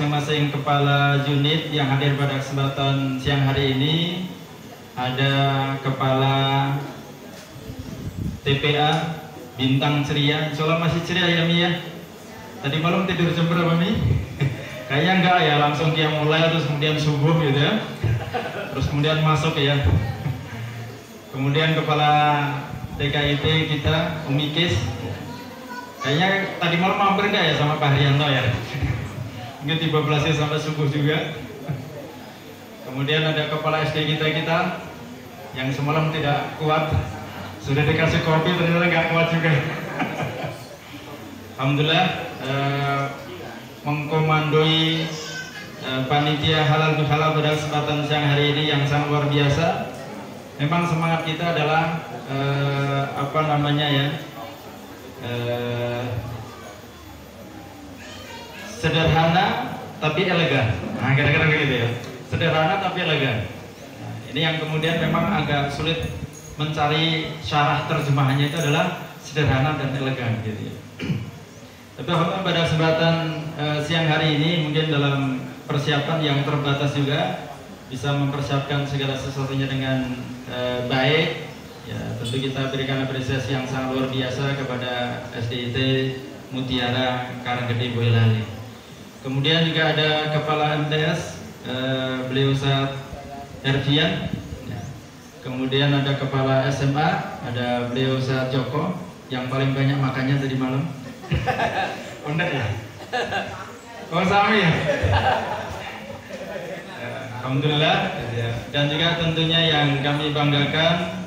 masing-masing kepala unit yang hadir pada kesempatan siang hari ini. Ada kepala TPA Bintang Ceria, insya Allah masih ceria ya Mi ya? Tadi malam tidur jam berapa Mi? Kayaknya enggak ya, langsung dia mulai terus kemudian subuh gitu ya. Terus kemudian masuk ya. Kemudian kepala TKIT kita Umikis. Kayaknya tadi malam mampir enggak ya sama Pak Haryanto ya? Mungkin tiba belasnya sampai subuh juga. Kemudian ada kepala SD kita yang semalam tidak kuat, sudah dikasih kopi ternyata nggak kuat juga. Alhamdulillah mengkomandoi panitia halal bihalal pada kesempatan siang hari ini yang sangat luar biasa. Memang semangat kita adalah sederhana tapi elegan. Nah, kira-kira begitu ya. Sederhana tapi elegan. Nah, ini yang kemudian memang agak sulit mencari syarah terjemahannya, itu adalah sederhana dan elegan gitu ya. Tapi pada kesempatan siang hari ini mungkin dalam persiapan yang terbatas juga bisa mempersiapkan segala sesuatunya dengan baik. Ya, tentu kita berikan apresiasi yang sangat luar biasa kepada SDIT Mutiara Karanggede Boyolali. Kemudian juga ada kepala MTS, beliau Ustaz Ervian. Kemudian ada kepala SMA, ada beliau Ustaz Joko yang paling banyak makannya tadi malam. Enggak ya? Oh Sami ya? Alhamdulillah. Dan juga tentunya yang kami banggakan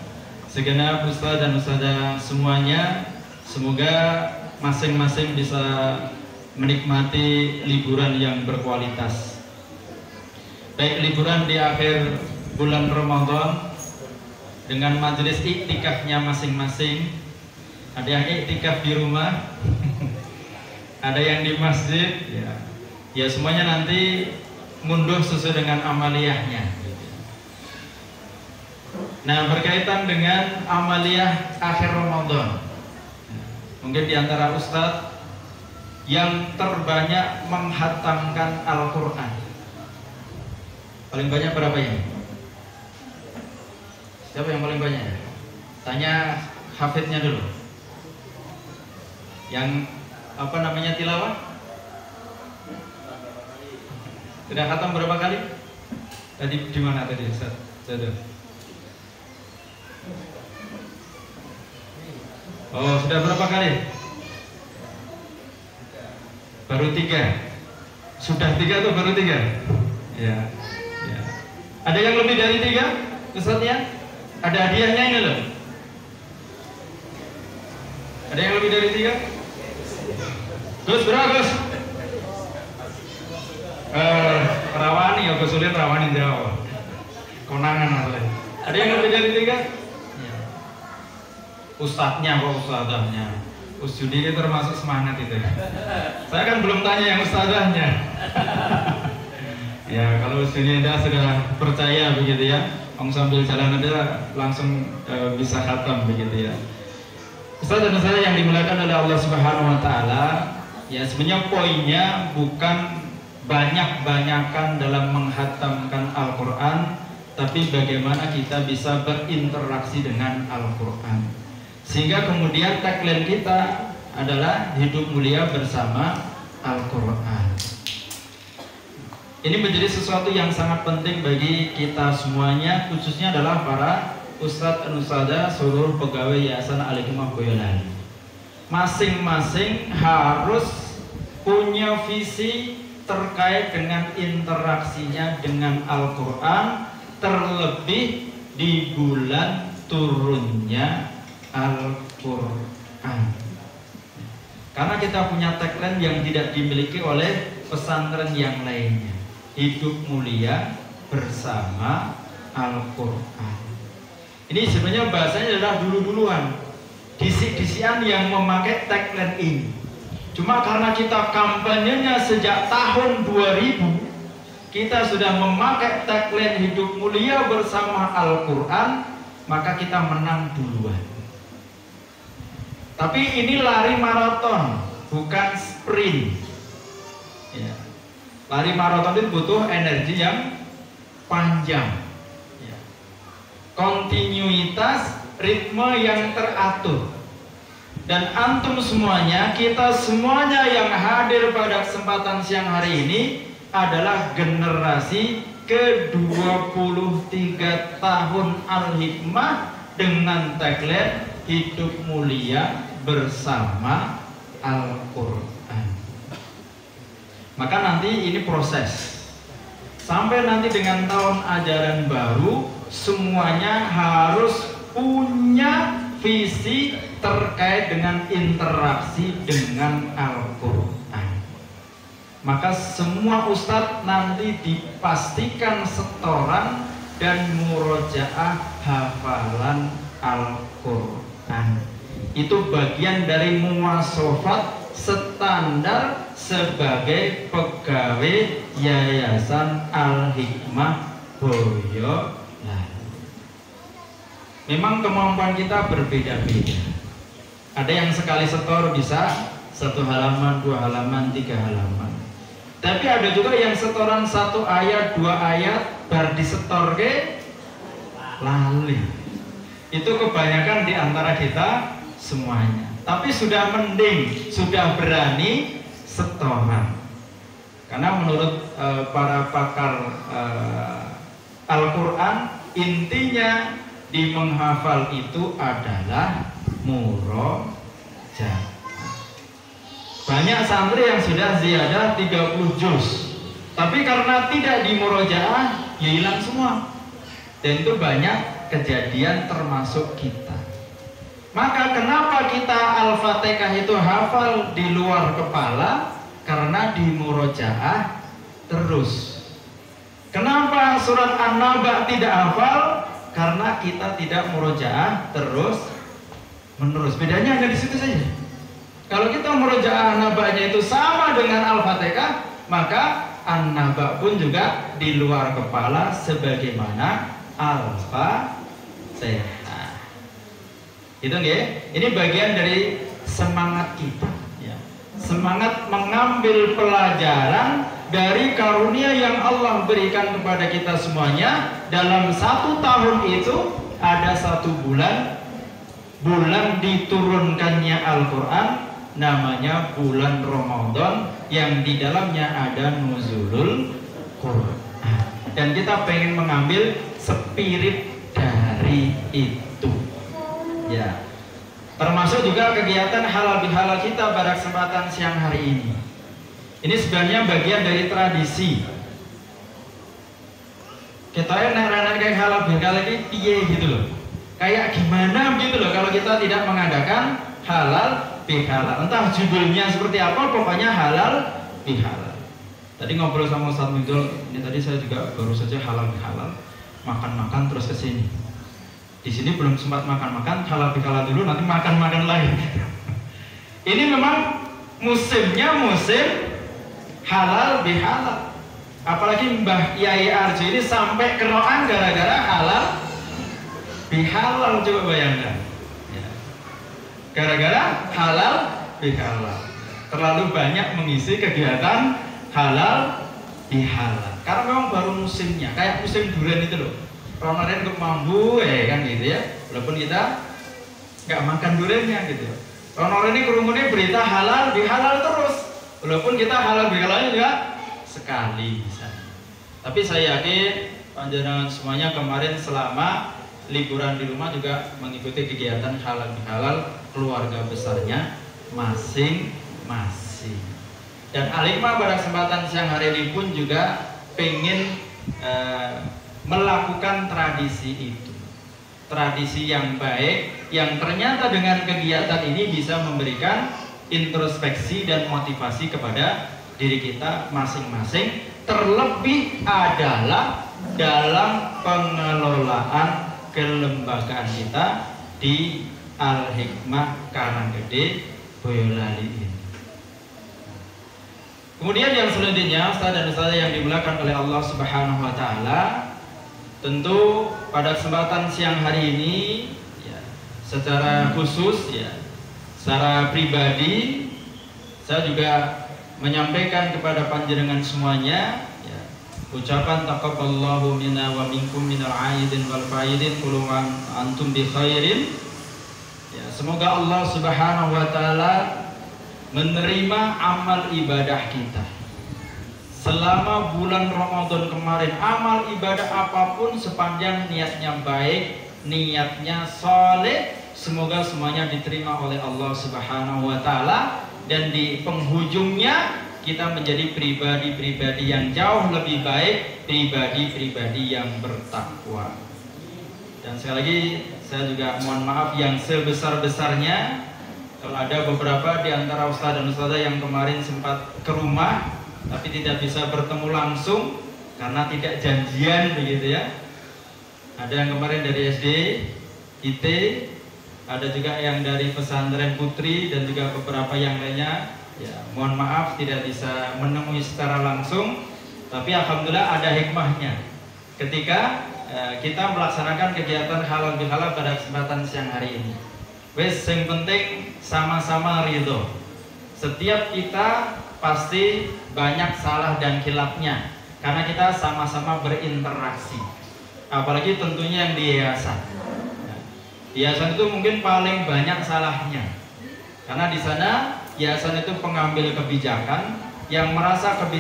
segenap ustaz dan ustazah semuanya, semoga masing-masing bisa menikmati liburan yang berkualitas. Baik liburan di akhir bulan Ramadan dengan majelis iktikafnya masing-masing. Ada yang iktikaf di rumah, ada yang di masjid. Ya semuanya nanti ngunduh sesuai dengan amaliyahnya. Nah, berkaitan dengan amaliyah akhir Ramadan, mungkin diantara ustadz yang terbanyak menghatamkan Al-Quran, paling banyak berapa ini? Siapa yang paling banyak? Tanya hafidnya dulu. Yang tilawah? Sudah khatam berapa kali? Tadi di mana tadi Ustaz? Oh, sudah berapa kali? Baru 3. Sudah 3 atau baru 3? Ya. Ada yang lebih dari 3? Ustaznya? Ada hadiahnya ini loh. Ada yang lebih dari 3? Gus, berapa Gus? Rawani ya, kesulitan rawani jawab. Konangan asli. Ada yang lebih dari 3? Ustadznya kok ustadzahnya. Usjudi itu termasuk semangat itu. Saya kan belum tanya yang ustadzahnya. Ya kalau usjudi Anda sudah percaya begitu ya, sambil jalan Anda langsung bisa khatam begitu ya. Ustaz dan saya yang dimuliakan oleh Allah Subhanahu Wa Taala, ya sebenarnya poinnya bukan banyak-banyakan dalam menghatamkan Al-Quran, tapi bagaimana kita bisa berinteraksi dengan Al-Quran. Sehingga kemudian tagline kita adalah hidup mulia bersama Al-Quran. Ini menjadi sesuatu yang sangat penting bagi kita semuanya, khususnya adalah para ustadz dan ustazah seluruh pegawai Yayasan Al-Hikmah Boyolali. Masing-masing harus punya visi terkait dengan interaksinya dengan Al-Quran, terlebih di bulan turunnya Al-Quran. Karena kita punya tagline yang tidak dimiliki oleh pesantren yang lainnya, hidup mulia bersama Al-Quran. Ini sebenarnya bahasanya adalah dulu-duluan, disik-disian yang memakai tagline ini. Cuma karena kita kampanyenya sejak tahun 2000, kita sudah memakai tagline hidup mulia bersama Al-Quran, maka kita menang duluan. Tapi ini lari maraton, bukan sprint. Ya. Lari maraton itu butuh energi yang panjang, ya. Kontinuitas, ritme yang teratur. Dan antum semuanya, kita semuanya yang hadir pada kesempatan siang hari ini adalah generasi ke-23 tahun Al-Hikmah dengan tagline hidup mulia bersama Al-Quran. Maka nanti ini proses sampai nanti dengan tahun ajaran baru, semuanya harus punya visi terkait dengan interaksi dengan Al-Quran. Maka semua ustadz nanti dipastikan setoran dan murojaah hafalan Al-Quran. Itu bagian dari muwasofat standar sebagai pegawai Yayasan Al-Hikmah Boyolali. Memang kemampuan kita berbeda-beda. Ada yang sekali setor bisa 1 halaman, 2 halaman, 3 halaman. Tapi ada juga yang setoran 1 ayat, 2 ayat bar disetor ke lali. Itu kebanyakan di antara kita semuanya. Tapi sudah mending, sudah berani setoran. Karena menurut para pakar Al-Quran, intinya di menghafal itu adalah murojaah. Banyak santri yang sudah ziyadah 30 juz, tapi karena tidak di murojaah, ya hilang semua. Dan itu banyak kejadian termasuk kita. Maka kenapa kita Al-Fatihah itu hafal di luar kepala? Karena di murojaah terus. Kenapa surat An-Naba tidak hafal? Karena kita tidak murojaah terus menerus. Bedanya hanya di situ saja. Kalau kita murojaah An-Naba'nya itu sama dengan Al-Fatihah, maka An-Naba pun juga di luar kepala sebagaimana Al-Fatihah. Itu nggih. Ini bagian dari semangat kita, ya. Semangat mengambil pelajaran dari karunia yang Allah berikan kepada kita semuanya. Dalam 1 tahun itu ada 1 bulan diturunkannya Al-Quran, namanya bulan Ramadan, yang di dalamnya ada nuzulul Quran. Dan kita pengen mengambil spirit dari itu, ya. Termasuk juga kegiatan halal bihalal kita pada kesempatan siang hari ini. Ini sebenarnya bagian dari tradisi. Kita enak-enak kayak halal bihalal ini piye gitu loh. Kayak gimana gitu loh kalau kita tidak mengadakan halal bihalal. Entah judulnya seperti apa, pokoknya halal bihalal. Tadi ngobrol sama Ustaz Midul, ini tadi saya juga baru saja halal bihalal, makan-makan terus ke sini. Di sini belum sempat makan-makan, halal bihalal dulu, nanti makan-makan lagi. Ini memang musimnya musim halal bihalal. Apalagi Mbah Yai Arjo ini sampai keroan gara-gara halal bihalal, coba bayangkan. Gara-gara halal bihalal, terlalu banyak mengisi kegiatan halal bihalal. Karena memang baru musimnya, kayak musim durian itu loh. Kemarin kok mambu, kan gitu ya. Walaupun kita nggak makan duriannya gitu. Kemarin ini kerumunnya berita halal bihalal terus. Walaupun kita halal bihalalnya juga sekali bisa. Tapi saya yakin panjenengan semuanya kemarin selama liburan di rumah juga mengikuti kegiatan halal bihalal keluarga besarnya masing-masing. Dan Al-Hikmah pada kesempatan siang hari ini pun juga pengen melakukan tradisi itu, tradisi yang baik, yang ternyata dengan kegiatan ini bisa memberikan introspeksi dan motivasi kepada diri kita masing-masing. Terlebih adalah dalam pengelolaan kelembagaan kita di Al-Hikmah Karanggede Boyolali ini. Kemudian yang selanjutnya, Ustaz dan Ustazah yang dimuliakan oleh Allah Subhanahu wa taala, tentu pada kesempatan siang hari ini ya, secara khusus ya, secara pribadi saya juga menyampaikan kepada panjenengan semuanya ya, ucapan taqabbalallahu minna wa minkum minal aidin wal faidin kullu antum bi khairin. Ya, semoga Allah Subhanahu wa taala menerima amal ibadah kita. Selama bulan Ramadan kemarin, amal ibadah apapun sepanjang niatnya baik, niatnya soleh, semoga semuanya diterima oleh Allah Subhanahu wa taala, dan di penghujungnya kita menjadi pribadi-pribadi yang jauh lebih baik, pribadi-pribadi yang bertakwa. Dan sekali lagi saya juga mohon maaf yang sebesar-besarnya kalau ada beberapa di antara ustadz dan ustadzah yang kemarin sempat ke rumah tapi tidak bisa bertemu langsung karena tidak janjian begitu ya. Ada yang kemarin dari SD, IT, ada juga yang dari pesantren Putri dan juga beberapa yang lainnya. Ya, mohon maaf tidak bisa menemui secara langsung, tapi alhamdulillah ada hikmahnya. Ketika kita melaksanakan kegiatan halal bihalal pada kesempatan siang hari ini. Wes, yang penting sama-sama ridho. Setiap kita pasti banyak salah dan khilafnya karena kita sama-sama berinteraksi. Apalagi tentunya yang di yayasan. Yayasan itu mungkin paling banyak salahnya karena di sana yayasan itu pengambil kebijakan, yang merasakan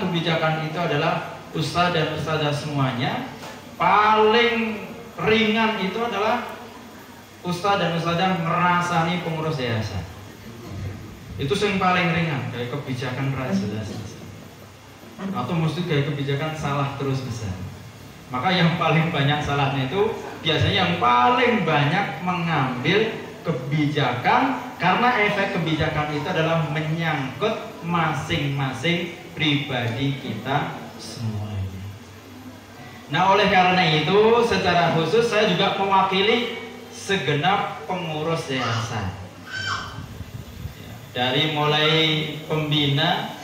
kebijakan itu adalah ustadz dan ustadzah semuanya. Paling ringan itu adalah ustadz dan ustadzah merasani pengurus yayasan. Itu yang paling ringan, kayak kebijakan jelas atau mesti kayak kebijakan salah terus besar. Maka yang paling banyak salahnya itu biasanya yang paling banyak mengambil kebijakan, karena efek kebijakan itu adalah menyangkut masing-masing pribadi kita semuanya. Nah, oleh karena itu secara khusus saya juga mewakili segenap pengurus yayasan. Dari mulai pembina,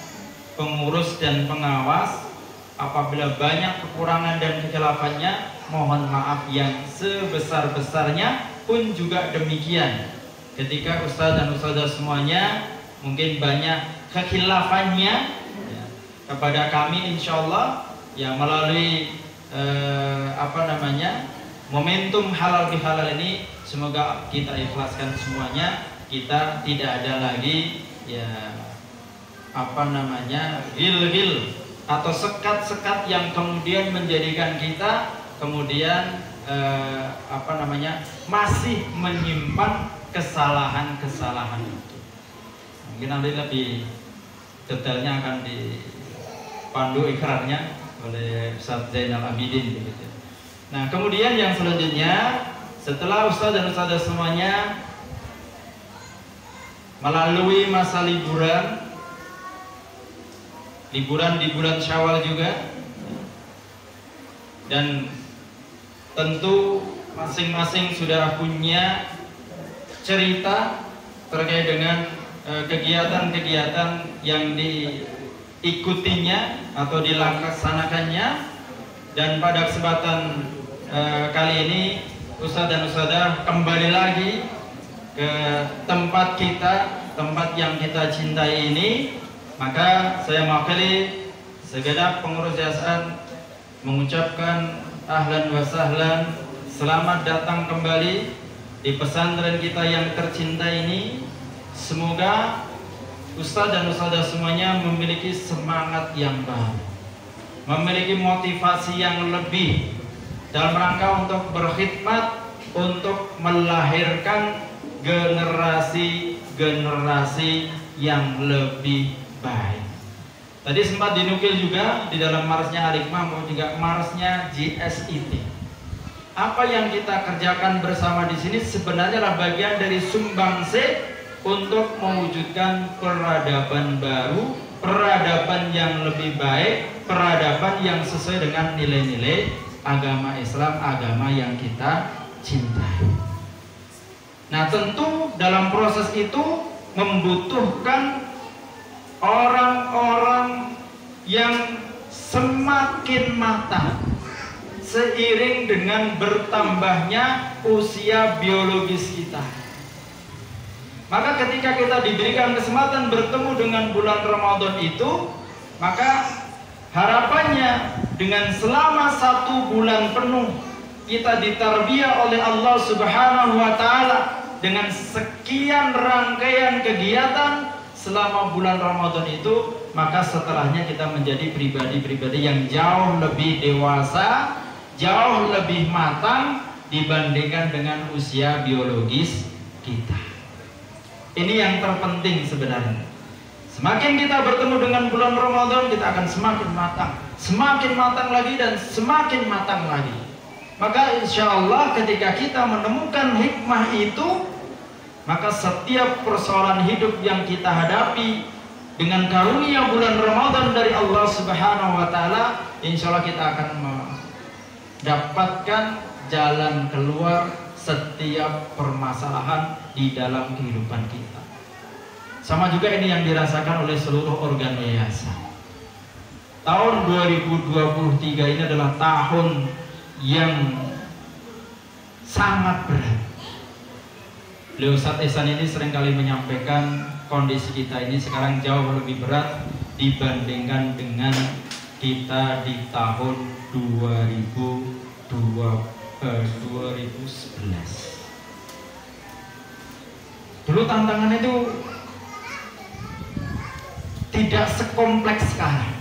pengurus dan pengawas, apabila banyak kekurangan dan kekhilaafannya, mohon maaf yang sebesar-besarnya. Pun juga demikian, ketika ustadz dan ustadzah semuanya mungkin banyak kekhilafannya ya, kepada kami insya Allah ya, melalui momentum halal bihalal ini, semoga kita ikhlaskan semuanya. Kita tidak ada lagi ya gil-gil atau sekat-sekat yang kemudian menjadikan kita kemudian masih menyimpan kesalahan-kesalahan itu. Mungkin nanti lebih detailnya akan dipandu ikrarnya oleh Ustaz Zainal Abidin begitu. Nah, kemudian yang selanjutnya setelah Ustaz dan Ustazah semuanya melalui masa liburan di bulan Syawal juga, dan tentu masing-masing sudah punya cerita terkait dengan kegiatan-kegiatan yang diikutinya atau dilaksanakannya. Dan pada kesempatan kali ini Ustadz dan Ustadzah kembali lagi ke tempat yang kita cintai ini. Maka saya mewakili segenap pengurus yayasan mengucapkan ahlan wa sahlan, selamat datang kembali di pesantren kita yang tercinta ini. Semoga ustadz dan ustadzah semuanya memiliki semangat yang baru, memiliki motivasi yang lebih dalam rangka untuk berkhidmat, untuk melahirkan generasi-generasi yang lebih baik. Tadi sempat dinukil juga di dalam marsnya Al-Hikmah maupun juga marsnya GSIT. Apa yang kita kerjakan bersama di sini sebenarnya adalah bagian dari sumbangsi untuk mewujudkan peradaban baru, peradaban yang lebih baik, peradaban yang sesuai dengan nilai-nilai agama Islam, agama yang kita cintai. Nah, tentu dalam proses itu membutuhkan orang-orang yang semakin matang seiring dengan bertambahnya usia biologis kita. Maka ketika kita diberikan kesempatan bertemu dengan bulan Ramadan itu, maka harapannya dengan selama 1 bulan penuh kita ditarbiyah oleh Allah Subhanahu wa Ta'ala dengan sekian rangkaian kegiatan selama bulan Ramadan itu, maka setelahnya kita menjadi pribadi-pribadi yang jauh lebih dewasa, jauh lebih matang dibandingkan dengan usia biologis kita. Ini yang terpenting sebenarnya. Semakin kita bertemu dengan bulan Ramadan, kita akan semakin matang lagi dan semakin matang lagi. Maka insya Allah ketika kita menemukan hikmah itu, maka setiap persoalan hidup yang kita hadapi dengan karunia bulan Ramadan dari Allah Subhanahu wa Ta'ala, insya Allah kita akan mendapatkan jalan keluar setiap permasalahan di dalam kehidupan kita. Sama juga ini yang dirasakan oleh seluruh organ yayasan. Tahun 2023 ini adalah tahun yang sangat berat. Beliau Ustadz Ihsan ini seringkali menyampaikan kondisi kita ini sekarang jauh lebih berat dibandingkan dengan kita di tahun 2011. Dulu tantangannya itu tidak sekompleks sekarang,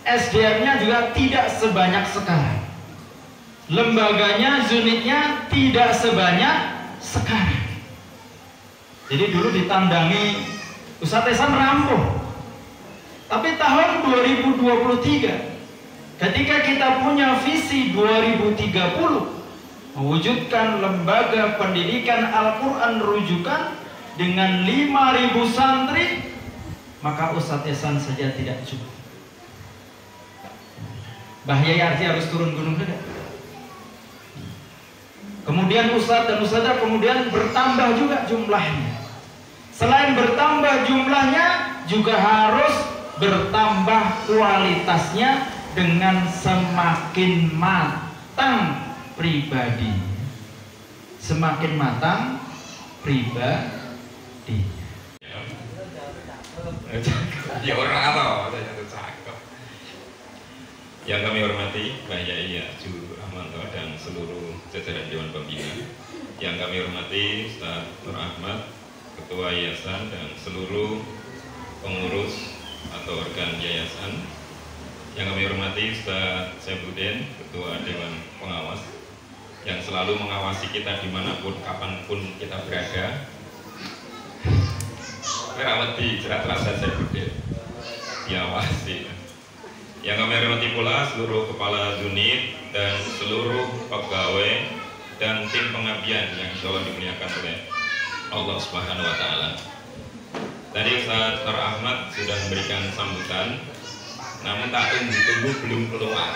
SDM-nya juga tidak sebanyak sekarang, lembaganya, unitnya tidak sebanyak sekarang. Jadi dulu ditandangi Ustadz Ihsan rampung, tapi tahun 2023 ketika kita punya visi 2030 mewujudkan lembaga pendidikan Al-Quran rujukan dengan 5.000 santri, maka Ustadz Ihsan saja tidak cukup. Bahaya Yarti harus turun gunung juga. Kemudian Ustadz dan Ustadzah kemudian bertambah juga jumlahnya. Selain bertambah jumlahnya, juga harus bertambah kualitasnya dengan semakin matang pribadi. Semakin matang pribadi. Ya orang apa? Cakep. Yang kami hormati Mbak Yai Arju Rahmanto dan seluruh jajaran Dewan Pembina. Yang kami hormati Ustaz Nur Ahmad, Ketua Yayasan, dan seluruh pengurus atau organ yayasan. Yang kami hormati Ustaz Syaifuddin, Ketua Dewan Pengawas, yang selalu mengawasi kita dimanapun, kapanpun kita berada. Merawati jerat rasa Syaifuddin diawasi. Yang kami hormati pula seluruh kepala unit dan seluruh pegawai dan tim pengabdian yang insya Allah dimuliakan oleh Allah Subhanahu wa Ta'ala. Tadi Ustaz Nur Ahmad sudah memberikan sambutan, namun tak tunggu belum keluar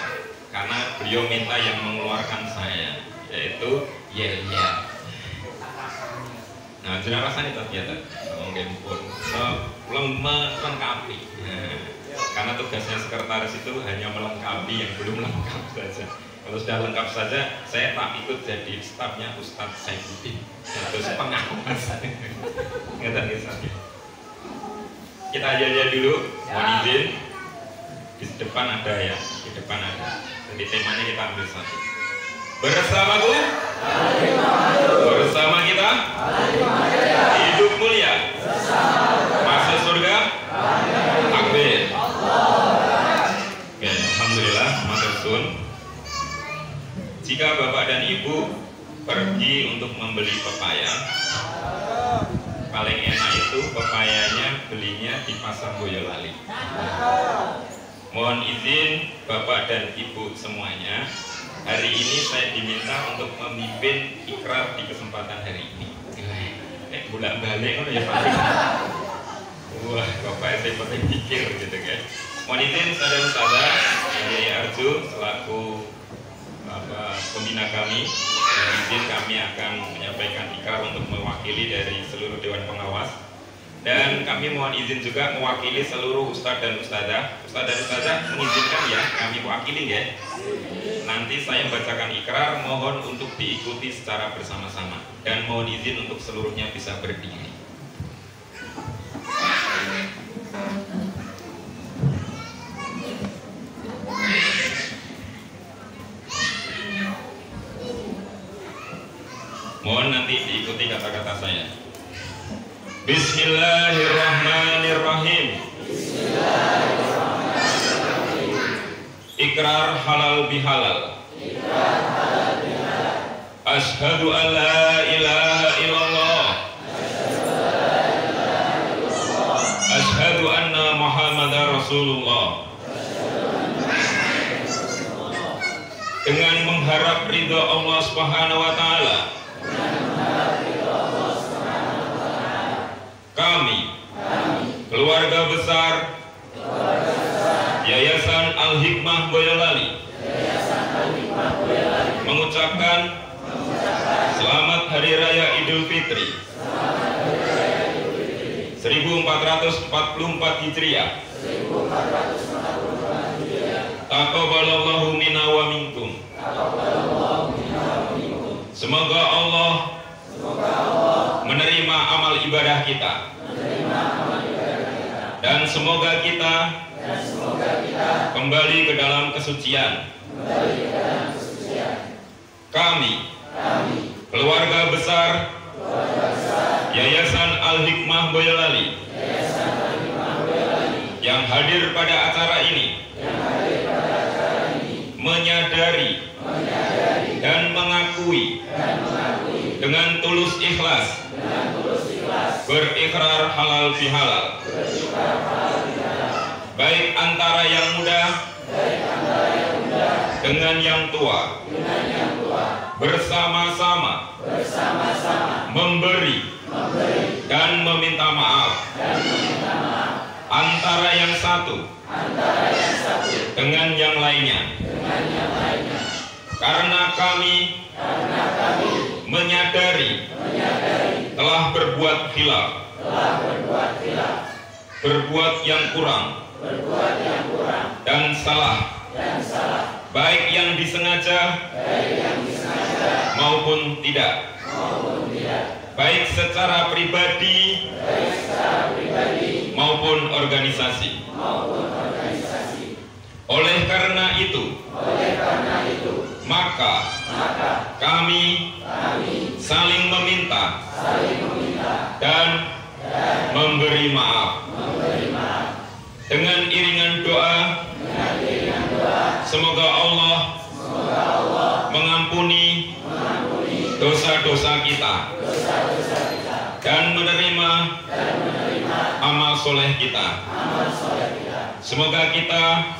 karena beliau minta yang mengeluarkan saya, yaitu ya. Nah, jenah rasanya ternyata mungkin pun melengkapi. Karena tugasnya sekretaris itu hanya melengkapi yang belum lengkap saja. Kalau sudah lengkap saja, saya tak ikut jadi stafnya Ustadz Syaifuddin, terus pengawas. Kita aja dulu, mohon izin. Di depan ada ya, di depan ada. Jadi temanya kita ambil satu. Bersamaku, bersama kita, hidup mulia, masuk surga, takbir. Oke, alhamdulillah, matur suwun. Jika bapak dan ibu pergi untuk membeli pepaya, paling enak itu pepayanya belinya di pasar Boyolali. Mohon izin bapak dan ibu semuanya, hari ini saya diminta untuk memimpin ikrar di kesempatan hari ini. Bulan balik ya Pak. Wah, bapak saya penting pikir gitu kan. Mohon izin saudara-saudara dari Arju selaku pembina kami, dan izin kami akan menyampaikan ikrar untuk mewakili dari seluruh Dewan Pengawas. Dan kami mohon izin juga mewakili seluruh ustadz dan ustadzah. Ustadz dan ustadzah mengizinkan ya kami wakili ya. nanti saya membacakan ikrar, mohon untuk diikuti secara bersama-sama dan mohon izin untuk seluruhnya bisa berdiri. Mohon nanti diikuti kata-kata saya. Bismillahirrahmanirrahim. Ikrar halal bihalal. Asyhadu an la ilaha illallah. Asyhadu anna Muhammadar Rasulullah. Dengan mengharap ridha Allah Subhanahu wa taala, kami, keluarga besar Yayasan Al-Hikmah Boyolali, mengucapkan selamat Hari Raya Idul Fitri 1444 Hijriah. Taqabbalallahu minna wa minkum. Semoga Allah menerima amal ibadah kita, dan semoga kita kembali ke dalam kesucian. Kami, keluarga besar Yayasan Al-Hikmah Boyolali, yang hadir pada acara ini, menyadari dan mengakui dengan tulus ikhlas berikrar halal bihalal, baik antara yang muda dengan yang tua, bersama-sama memberi dan meminta maaf antara yang satu dengan yang lainnya, karena kami menyadari telah berbuat khilaf, berbuat yang kurang dan salah, baik yang disengaja maupun tidak, baik secara pribadi maupun organisasi. Oleh karena itu, maka kami saling meminta dan memberi maaf dengan iringan doa. Semoga Allah mengampuni dosa-dosa kita dan menerima amal soleh kita. Semoga kita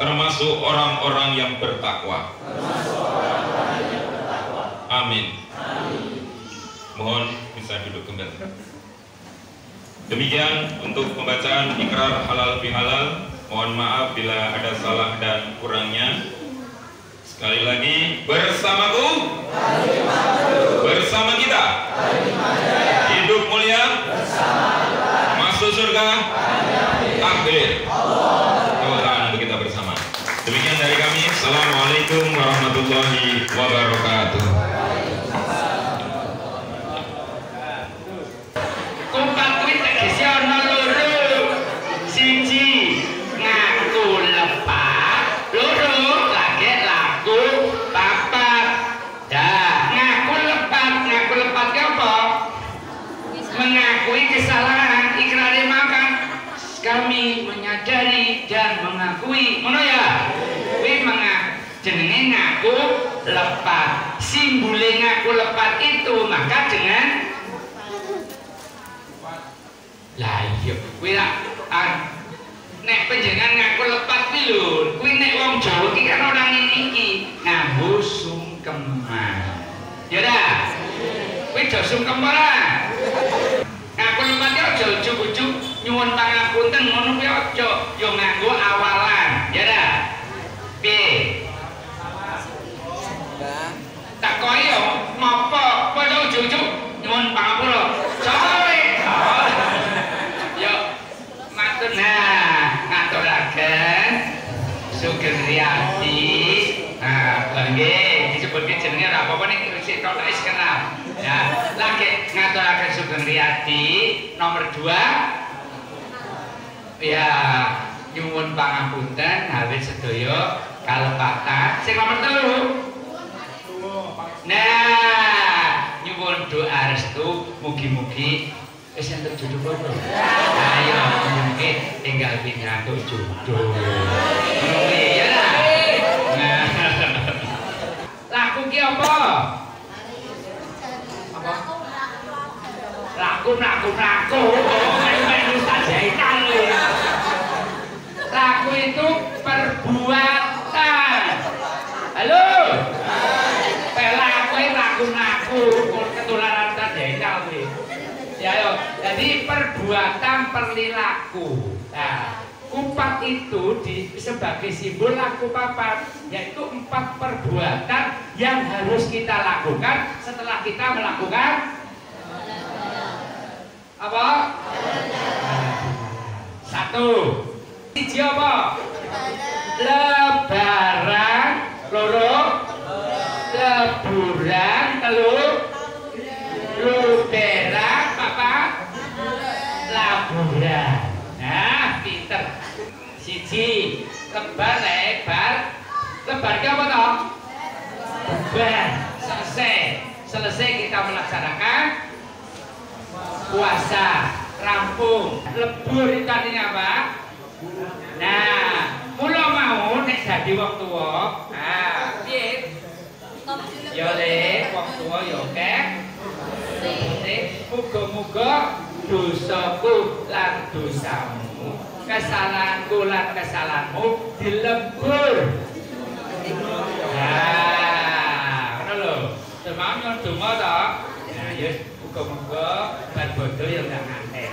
termasuk orang-orang yang bertakwa. Amin. Mohon bisa duduk kembali. Demikian untuk pembacaan ikrar halal bihalal. Mohon maaf bila ada salah dan kurangnya. Sekali lagi, bersamaku, bersama kita, hidup mulia, masuk surga, takbir. Tepuk tangan untuk kita bersama. Demikian dari kami. Assalamualaikum warahmatullahi wabarakatuh. Kami menyadari dan mengakui, ngono ya. Kuwi jenenge ngaku lepat. Simbole ngaku lepat itu maka dengan lah iya kuwi nek panjenengan ngaku lepat kuwi lho, kuwi nek wong Jawa iki kan orang iki nganggo sungkeman. Ya dah. Kuwi aja sungkem ora. Ngaku lepat ya aja ujug-ujug nyuwun pangapunten ngono kuwi aja, yo nganggo awalan, ya dah. Piye? Tak koyo yo mopo, padha ujug-ujug nyuwun pangapura. Sore. Yo matur nah, ngaturaken Sugeng Riyadi tak is kenal. Ya, lagi ngaturaken Sugeng Riyadi nomor 2. Ya, nyuwun pangapunten awit sedaya kalepatan. Sing nomor 3. Nah, nyuwun doa restu mugi-mugi wis entuk jodoh kok. Ayo mugi tinggal pinantuk jodoh. Ya lah. Nah. Laku ki apa? Apa? Laku. Melu tak jahitan lho. Laku itu perbuatan. Halo. Laku ketularan terjengkel kuwi. Ya yo, jadi perbuatan perilaku. Nah, 4 itu sebagai simbol laku papat, yaitu 4 perbuatan yang harus kita lakukan setelah kita melakukan apa? 1. Siji apa? Lebaran. 2. Leburan. 3. Luberan. 4. Laburan. Nah, pinter. Siji lebar. Lebar ki apa toh? Lebar. Selesai kita melaksanakan puasa, rampung. Lebur itu artinya apa? Nah, mula mau nek dadi wong tuwa. Nah, piye? Ya le, wong tuwa ya akeh. Muga-muga dosaku lan dosamu, kesalahanku lan kesalahanmu dilebur. Nah, ngono lho. Semang yo donga to. Nah, ya muga-muga bar bodho ya gak nganten.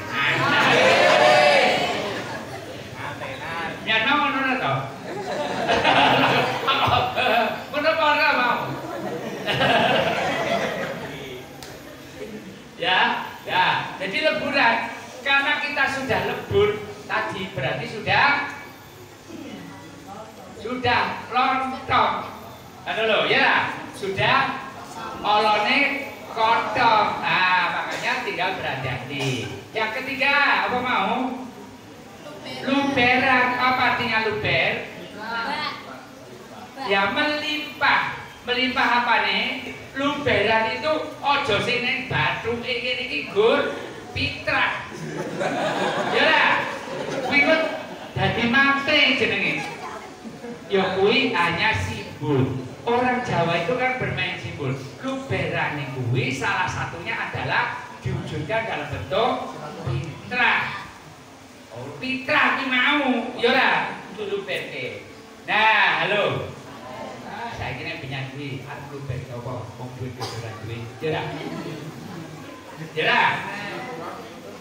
Ya ngono to. Ngono apa ora mau? Ya, jadi leburan karena kita sudah lebur tadi berarti sudah lontong. Ada lo ya, sudah olone kodok. Nah, makanya tinggal berhati-hati. Yang ketiga, apa mau? Luberan. Apa artinya luber? Ya melimpah. Melimpah apa nih? Luberan itu ojo sing ning batu iki gur pitrah. Ya lah. Kuwi kok dadi mate jenenge. Ya kuwi hanya simbol. Orang Jawa itu kan bermain simbol. Luberan kuwi salah satunya adalah diwujudkan dalam bentuk pitrah. Oh, pitrah ki mau. Ya lah, luberke. Nah, halo. Saya kira punya duit, aku lupa apa, mau duit kebetulan duit, jerak,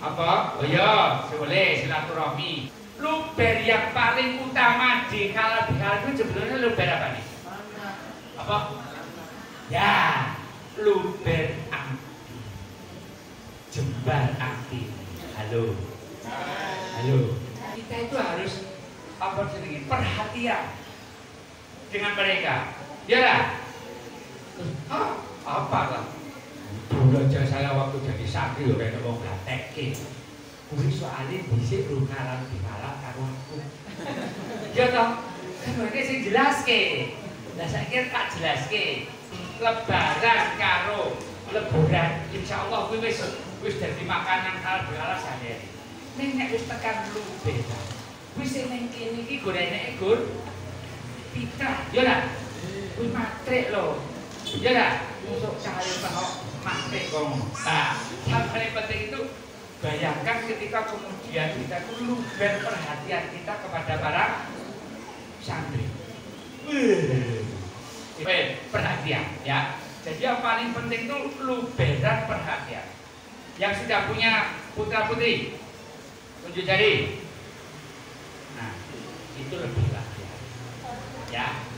apa? Oh iya, boleh silaturahmi. Luber yang paling utama di halal itu sebetulnya luber apa nih? Apa? Ya, luber anti, jembar anti. Halo. Kita itu harus apa sih? Perhatian dengan mereka. Ya lah. Apa lah? Dulu aja saya waktu jadi santri udah ngomong gatekke. Kuwi soalnya dhisik lu ngalang dimalang karo aku. Ya toh? Kan iki sing jelaske. Lah saiki tak jelaske. Lebaran karo leburan insyaallah kuwi wis dadi makanan halal sadene. Ning nek wis tekan luberan. Kuwi sing ning kene iki gorene gur pitrah. Ya lah. Kuwi matrek lho. Ya dah, musuh cahaya penok matrek kong. Nah, yang paling penting itu bayangkan ketika kemudian kita itu luber perhatian kita kepada para santri. Perhatian ya. Jadi yang paling penting itu luberan perhatian. Yang sudah punya putra putri, tunjuk jari. Nah, itu lebih lagi. Ya.